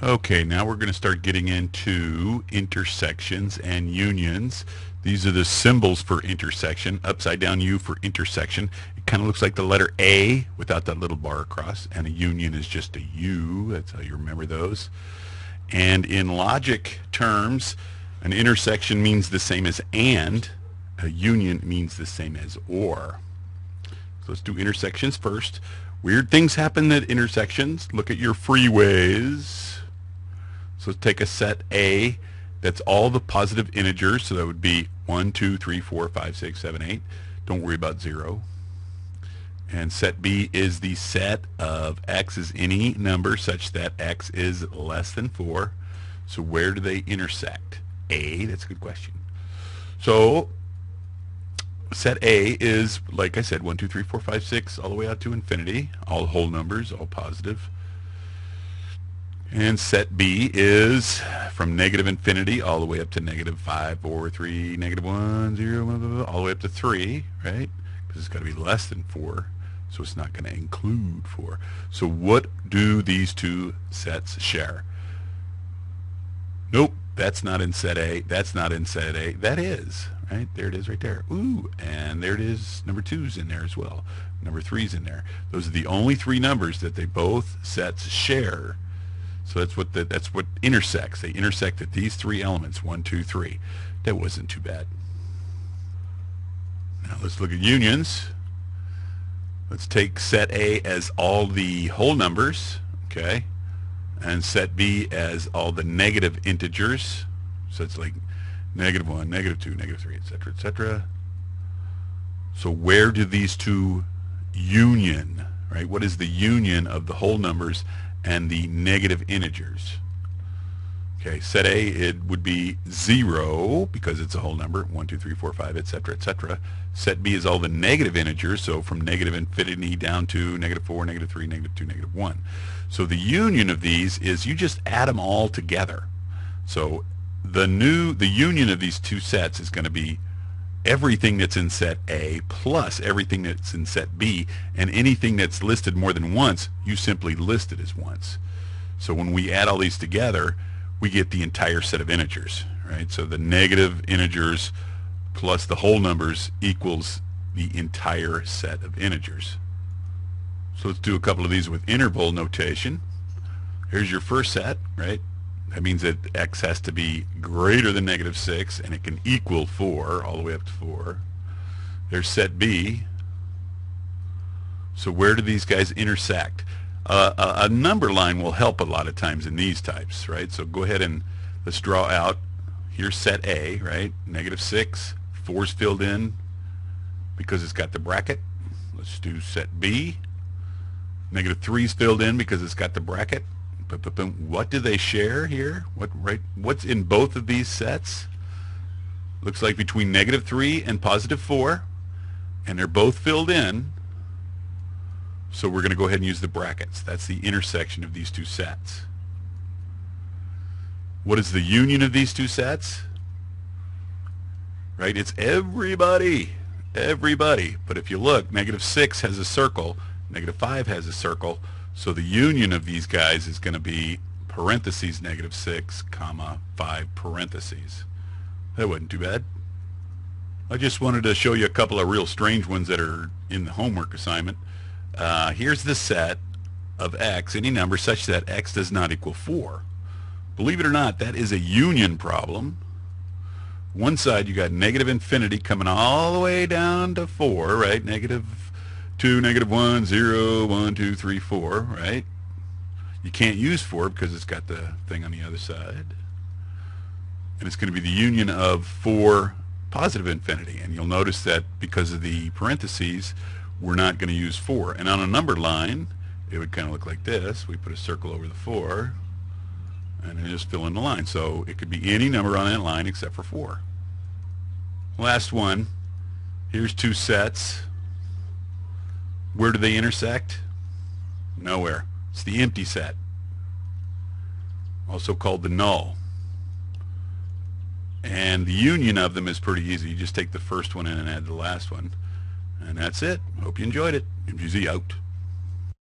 Okay, now we're going to start getting into intersections and unions. These are the symbols for intersection. Upside down U for intersection. It kind of looks like the letter A without that little bar across, and a union is just a U. That's how you remember those. And in logic terms, an intersection means the same as and. A union means the same as or. So let's do intersections first. Weird things happen at intersections. Look at your freeways. So let's take a set A that's all the positive integers. So that would be 1, 2, 3, 4, 5, 6, 7, 8. Don't worry about 0. And set B is the set of x is any number such that x is less than 4. So where do they intersect? A, that's a good question. So set A is, like I said, 1, 2, 3, 4, 5, 6, all the way out to infinity. All whole numbers, all positive. And set B is from negative infinity all the way up to negative 5, 4, 3, negative 1, 0, blah, blah, blah, all the way up to 3, right? Because it's got to be less than 4, so it's not going to include 4. So what do these two sets share? Nope, that's not in set A. That's not in set A. That is, right? There it is right there. Ooh, and there it is. Number 2's in there as well. Number 3's in there. Those are the only three numbers that they both sets share. So that's what intersects. They intersect at these three elements, 1, 2, 3. That wasn't too bad. Now let's look at unions. Let's take set A as all the whole numbers, okay, and set B as all the negative integers. So it's like negative 1, negative 2, negative 3, etc., etc. So where do these two union, right? What is the union of the whole numbers and the negative integers? Okay, set A, it would be 0 because it's a whole number, 1, 2, 3, 4, 5, etc., etc. Set B is all the negative integers, so from negative infinity down to negative 4, negative 3, negative 2, negative 1. So the union of these is you just add them all together. So the union of these two sets is going to be everything that's in set A plus everything that's in set B, and anything that's listed more than once, you simply list it as once. So when we add all these together, we get the entire set of integers, right? So the negative integers plus the whole numbers equals the entire set of integers. So let's do a couple of these with interval notation. Here's your first set, right? That means that x has to be greater than negative 6, and it can equal 4, all the way up to 4. There's set B. So where do these guys intersect? A number line will help a lot of times in these types, right? So go ahead and let's draw out. Here's set A, right? Negative 6. 4's filled in because it's got the bracket. Let's do set B. Negative 3's filled in because it's got the bracket. What do they share here? What's in both of these sets? Looks like between negative 3 and positive 4, and they're both filled in. So we're going to go ahead and use the brackets. That's the intersection of these two sets. What is the union of these two sets? Right? It's everybody. Everybody. But if you look, negative 6 has a circle, negative 5 has a circle. So the union of these guys is going to be parentheses negative 6, comma 5 parentheses. That wasn't too bad. I just wanted to show you a couple of real strange ones that are in the homework assignment. Here's the set of x, any number such that x does not equal 4. Believe it or not, that is a union problem. One side you got negative infinity coming all the way down to 4, right? Negative 2, negative 1, 0, 1, 2, 3, 4, right? You can't use 4 because it's got the thing on the other side. And it's going to be the union of 4 positive infinity. And you'll notice that because of the parentheses, we're not going to use 4. And on a number line, it would kind of look like this. We put a circle over the 4, and then just fill in the line. So it could be any number on that line except for 4. Last one. Here's two sets. Where do they intersect? Nowhere. It's the empty set, also called the null. And the union of them is pretty easy. You just take the first one in and add the last one. And that's it. Hope you enjoyed it. MGZ out.